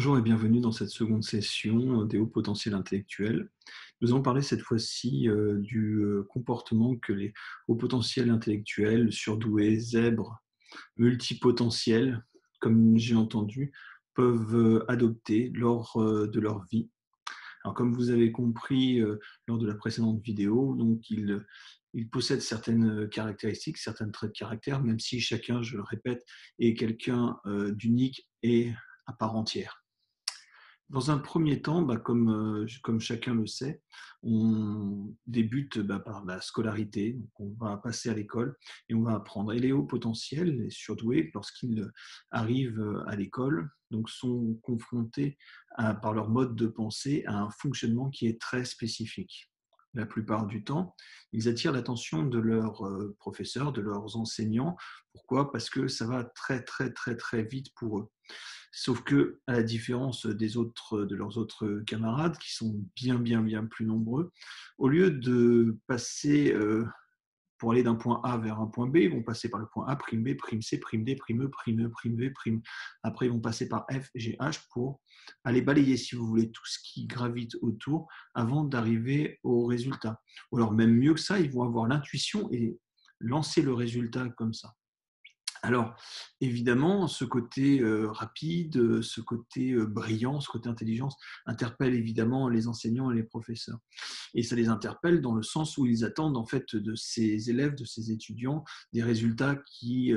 Bonjour et bienvenue dans cette seconde session des hauts potentiels intellectuels. Nous allons parler cette fois-ci du comportement que les hauts potentiels intellectuels, surdoués, zèbres, multipotentiels, comme j'ai entendu, peuvent adopter lors de leur vie. Alors, comme vous avez compris lors de la précédente vidéo, donc ils possèdent certaines caractéristiques, certains traits de caractère, même si chacun, je le répète, est quelqu'un d'unique et à part entière. Dans un premier temps, comme chacun le sait, on débute par la scolarité. Donc on va passer à l'école et on va apprendre. Et les hauts potentiels, les surdoués, lorsqu'ils arrivent à l'école, donc sont confrontés par leur mode de pensée à un fonctionnement qui est très spécifique. La plupart du temps, ils attirent l'attention de leurs professeurs, de leurs enseignants. Pourquoi? Parce que ça va très, très, très, très vite pour eux. Sauf que, à la différence de leurs autres camarades, qui sont bien, bien, bien plus nombreux, au lieu de passer pour aller d'un point A vers un point B, ils vont passer par le point A, prime B, prime C, prime D, prime E, prime E, prime V, prime. Après, ils vont passer par F, G, H pour aller balayer, si vous voulez, tout ce qui gravite autour avant d'arriver au résultat. Ou alors, même mieux que ça, ils vont avoir l'intuition et lancer le résultat comme ça. Alors, évidemment, ce côté rapide, ce côté brillant, ce côté intelligence interpelle évidemment les enseignants et les professeurs. Et ça les interpelle dans le sens où ils attendent en fait de ces élèves, de ces étudiants, des résultats qui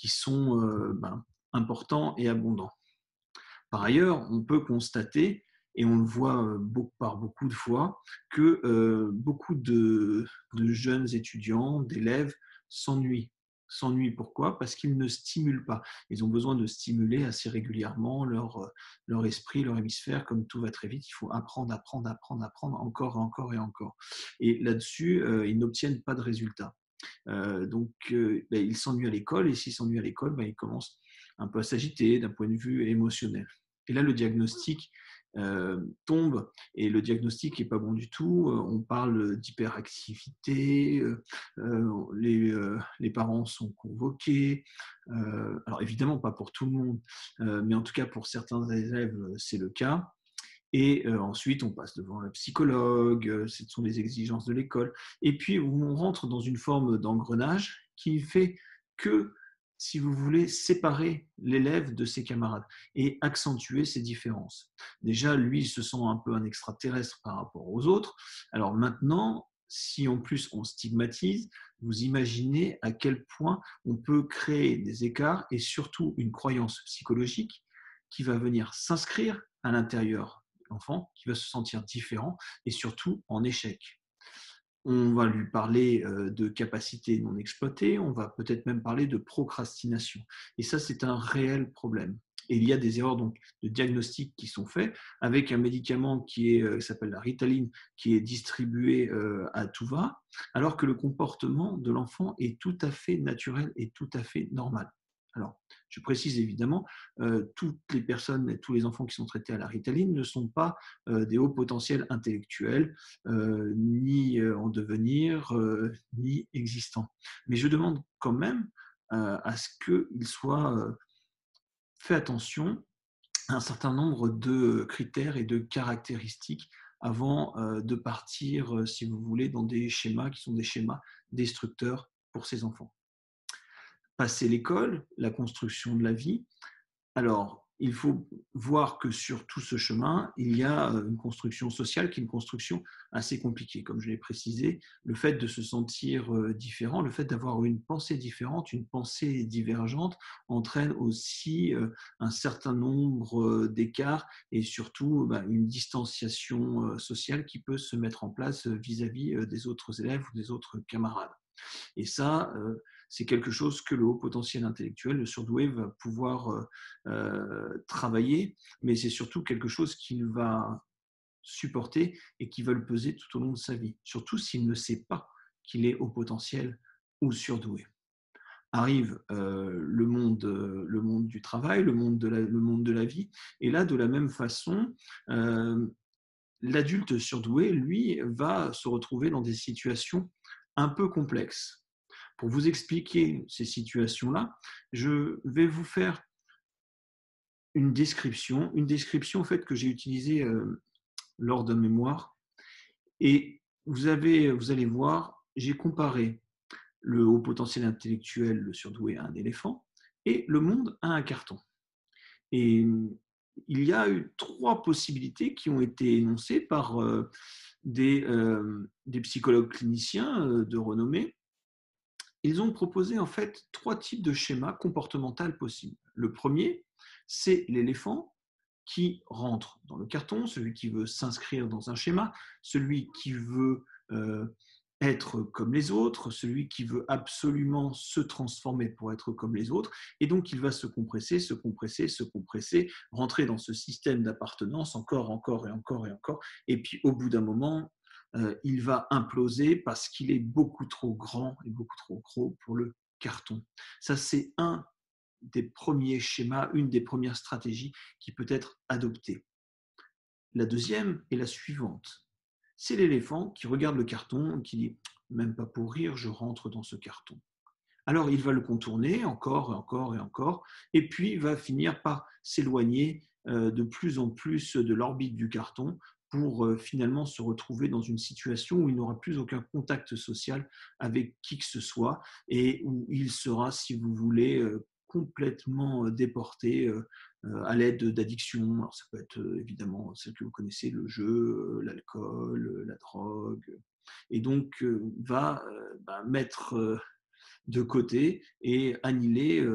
sont importants et abondants. Par ailleurs, on peut constater, et on le voit par beaucoup de fois, que beaucoup de jeunes étudiants, d'élèves s'ennuient. S'ennuient pourquoi? Parce qu'ils ne stimulent pas. Ils ont besoin de stimuler assez régulièrement leur esprit, leur hémisphère. Comme tout va très vite, il faut apprendre, apprendre, apprendre, apprendre encore, encore et encore. Et là-dessus, ils n'obtiennent pas de résultats. Ils s'ennuient à l'école, et s'ils s'ennuient à l'école, ils commencent un peu à s'agiter d'un point de vue émotionnel. Et là, le diagnostic tombe, et le diagnostic n'est pas bon du tout. On parle d'hyperactivité, les parents sont convoqués. Alors évidemment, pas pour tout le monde, mais en tout cas pour certains élèves, c'est le cas. Et ensuite, on passe devant le psychologue, ce sont les exigences de l'école. Et puis, on rentre dans une forme d'engrenage qui fait que, si vous voulez, séparer l'élève de ses camarades et accentuer ces différences. Déjà, lui, il se sent un peu un extraterrestre par rapport aux autres. Alors maintenant, si en plus on stigmatise, vous imaginez à quel point on peut créer des écarts et surtout une croyance psychologique qui va venir s'inscrire à l'intérieur l'enfant qui va se sentir différent et surtout en échec. On va lui parler de capacités non exploitées, on va peut-être même parler de procrastination. Et ça, c'est un réel problème. Et il y a des erreurs donc, de diagnostic qui sont faites avec un médicament qui s'appelle la Ritaline, qui est distribué à tout va, alors que le comportement de l'enfant est tout à fait naturel et tout à fait normal. Alors, je précise évidemment, toutes les personnes et tous les enfants qui sont traités à la Ritaline ne sont pas des hauts potentiels intellectuels, ni en devenir, ni existants. Mais je demande quand même à ce qu'il soit fait attention à un certain nombre de critères et de caractéristiques avant de partir, si vous voulez, dans des schémas qui sont des schémas destructeurs pour ces enfants. Passer l'école, la construction de la vie. Alors, il faut voir que sur tout ce chemin, il y a une construction sociale qui est une construction assez compliquée. Comme je l'ai précisé, le fait de se sentir différent, le fait d'avoir une pensée différente, une pensée divergente, entraîne aussi un certain nombre d'écarts et surtout une distanciation sociale qui peut se mettre en place vis-à-vis des autres élèves ou des autres camarades. Et ça, c'est quelque chose que le haut potentiel intellectuel, le surdoué, va pouvoir travailler, mais c'est surtout quelque chose qu'il va supporter et qui va le peser tout au long de sa vie, surtout s'il ne sait pas qu'il est haut potentiel ou surdoué. Arrive le monde du travail, le monde de la vie, et là, de la même façon, l'adulte surdoué, lui, va se retrouver dans des situations un peu complexes. Pour vous expliquer ces situations-là, je vais vous faire une description en fait, que j'ai utilisée lors d'un mémoire. Et vous allez voir, j'ai comparé le haut potentiel intellectuel, le surdoué, à un éléphant, et le monde à un carton. Et il y a eu trois possibilités qui ont été énoncées par des psychologues cliniciens de renommée. Ils ont proposé en fait trois types de schémas comportementaux possibles. Le premier, c'est l'éléphant qui rentre dans le carton, celui qui veut s'inscrire dans un schéma, celui qui veut être comme les autres, celui qui veut absolument se transformer pour être comme les autres, et donc il va se compresser, se compresser, se compresser, rentrer dans ce système d'appartenance encore, encore et encore et encore, et puis au bout d'un moment, il va imploser parce qu'il est beaucoup trop grand et beaucoup trop gros pour le carton. Ça, c'est un des premiers schémas, une des premières stratégies qui peut être adoptée. La deuxième est la suivante. C'est l'éléphant qui regarde le carton et qui dit « même pas pour rire, je rentre dans ce carton ». Alors il va le contourner encore et encore et encore, et puis va finir par s'éloigner de plus en plus de l'orbite du carton pour finalement se retrouver dans une situation où il n'aura plus aucun contact social avec qui que ce soit et où il sera, si vous voulez, complètement déporté à l'aide d'addictions. Alors ça peut être évidemment celle que vous connaissez, le jeu, l'alcool, la drogue, et donc va mettre de côté et annihiler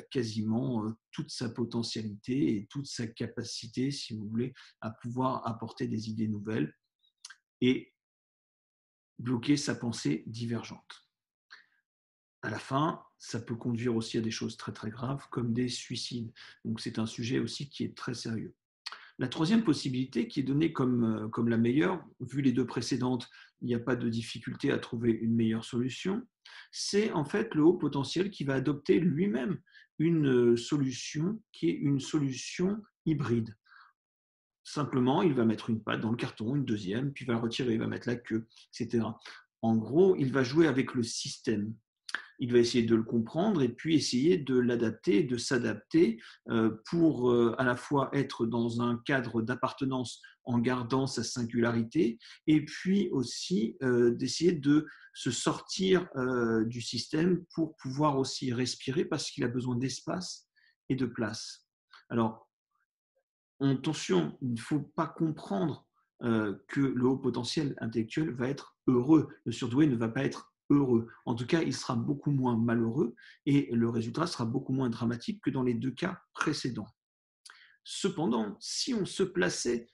quasiment toute sa potentialité et toute sa capacité, si vous voulez, à pouvoir apporter des idées nouvelles et bloquer sa pensée divergente. À la fin, ça peut conduire aussi à des choses très très graves comme des suicides. Donc c'est un sujet aussi qui est très sérieux. La troisième possibilité qui est donnée comme la meilleure, vu les deux précédentes, il n'y a pas de difficulté à trouver une meilleure solution, c'est en fait le haut potentiel qui va adopter lui-même une solution qui est une solution hybride. Simplement, il va mettre une patte dans le carton, une deuxième, puis il va la retirer, il va mettre la queue, etc. En gros, il va jouer avec le système. Il va essayer de le comprendre et puis essayer de l'adapter, de s'adapter pour à la fois être dans un cadre d'appartenance en gardant sa singularité et puis aussi d'essayer de se sortir du système pour pouvoir aussi respirer parce qu'il a besoin d'espace et de place. Alors, attention, il ne faut pas comprendre que le haut potentiel intellectuel va être heureux. Le surdoué ne va pas être heureux. En tout cas, il sera beaucoup moins malheureux et le résultat sera beaucoup moins dramatique que dans les deux cas précédents. Cependant, si on se plaçait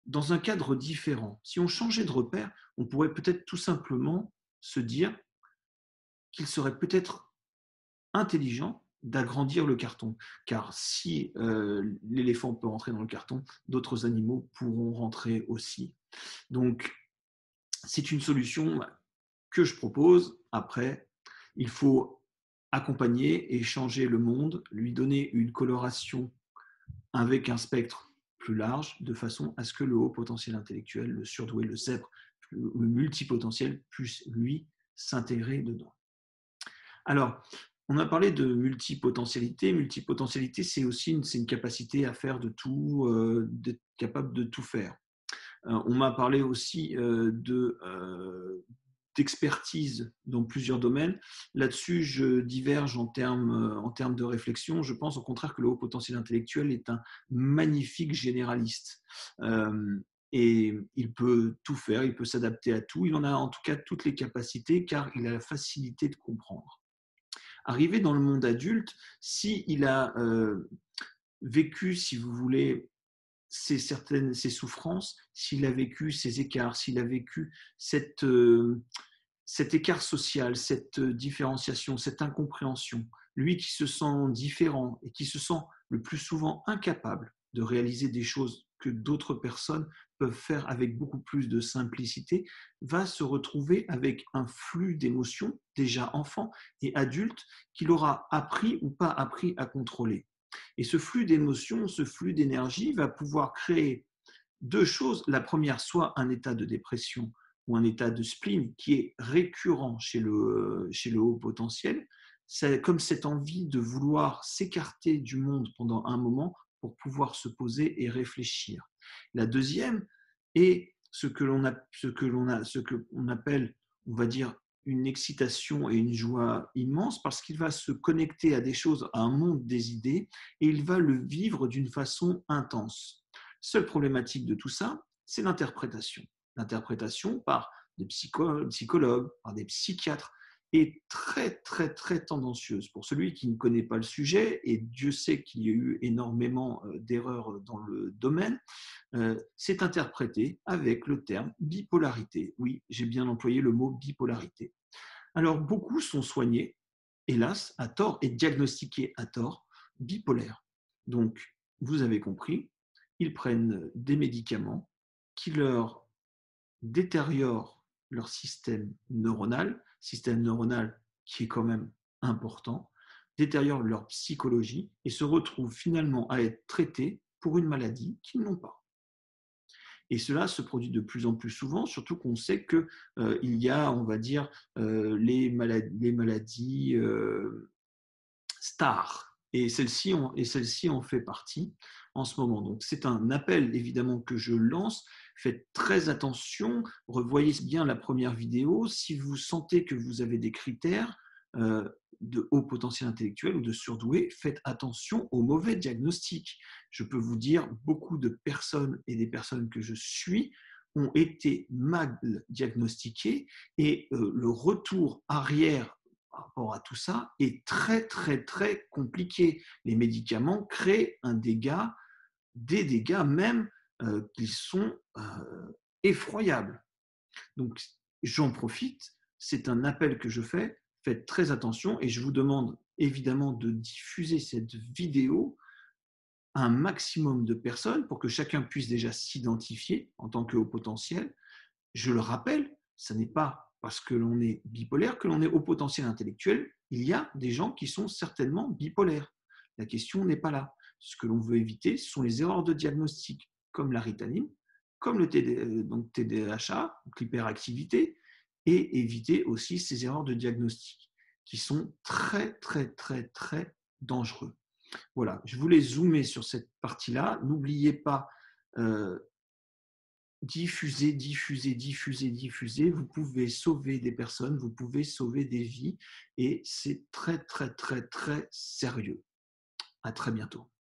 dans un cadre différent, si on changeait de repère, on pourrait peut-être tout simplement se dire qu'il serait peut-être intelligent d'agrandir le carton. Car si l'éléphant peut rentrer dans le carton, d'autres animaux pourront rentrer aussi. Donc, c'est une solution que je propose. Après, il faut accompagner et changer le monde, lui donner une coloration avec un spectre plus large, de façon à ce que le haut potentiel intellectuel, le surdoué, le zèbre, le multipotentiel puisse, lui, s'intégrer dedans. Alors, on a parlé de multipotentialité. Multipotentialité, c'est aussi une capacité à faire de tout, d'être capable de tout faire. On m'a parlé aussi d'expertise dans plusieurs domaines. Là-dessus, je diverge en termes de réflexion. Je pense au contraire que le haut potentiel intellectuel est un magnifique généraliste. Et il peut tout faire, il peut s'adapter à tout. Il en a en tout cas toutes les capacités car il a la facilité de comprendre. Arrivé dans le monde adulte, s'il a vécu, si vous voulez, ses souffrances, s'il a vécu ses écarts, s'il a vécu cet écart social, cette différenciation, cette incompréhension, lui qui se sent différent et qui se sent le plus souvent incapable de réaliser des choses que d'autres personnes peuvent faire avec beaucoup plus de simplicité, va se retrouver avec un flux d'émotions, déjà enfant et adulte, qu'il aura appris ou pas appris à contrôler. Et ce flux d'émotions, ce flux d'énergie va pouvoir créer deux choses. La première, soit un état de dépression ou un état de spleen qui est récurrent chez le haut potentiel, c'est comme cette envie de vouloir s'écarter du monde pendant un moment pour pouvoir se poser et réfléchir. La deuxième est ce que l'on appelle, on va dire, une excitation et une joie immense parce qu'il va se connecter à des choses, à un monde des idées, et il va le vivre d'une façon intense. Seule problématique de tout ça, c'est l'interprétation. L'interprétation par des psychologues, par des psychiatres, est très, très, très tendancieuse. Pour celui qui ne connaît pas le sujet, et Dieu sait qu'il y a eu énormément d'erreurs dans le domaine, c'est interprété avec le terme bipolarité. Oui, j'ai bien employé le mot bipolarité. Alors, beaucoup sont soignés, hélas, à tort, et diagnostiqués à tort, bipolaires. Donc, vous avez compris, ils prennent des médicaments qui leur détériorent leur système neuronal qui est quand même important, détériorent leur psychologie et se retrouvent finalement à être traités pour une maladie qu'ils n'ont pas. Et cela se produit de plus en plus souvent, surtout qu'on sait qu'il y a, on va dire, les maladies stars. Et celle-ci en fait partie en ce moment. Donc c'est un appel évidemment que je lance. Faites très attention, revoyez bien la première vidéo. Si vous sentez que vous avez des critères de haut potentiel intellectuel ou de surdoué, faites attention aux mauvais diagnostics. Je peux vous dire, beaucoup de personnes et des personnes que je suis ont été mal diagnostiquées et le retour arrière par rapport à tout ça est très, très, très compliqué. Les médicaments créent des dégâts même qui sont effroyables. Donc, j'en profite, c'est un appel que je fais, faites très attention et je vous demande évidemment de diffuser cette vidéo à un maximum de personnes pour que chacun puisse déjà s'identifier en tant que haut potentiel. Je le rappelle, ce n'est pas parce que l'on est bipolaire que l'on est haut potentiel intellectuel. Il y a des gens qui sont certainement bipolaires. La question n'est pas là. Ce que l'on veut éviter, ce sont les erreurs de diagnostic, comme la ritanine, comme le TDAH, donc l'hyperactivité, et éviter aussi ces erreurs de diagnostic qui sont très, très, très, très dangereux. Voilà, je voulais zoomer sur cette partie-là. N'oubliez pas diffuser, diffuser, diffuser, diffuser. Vous pouvez sauver des personnes, vous pouvez sauver des vies et c'est très, très, très, très sérieux. À très bientôt.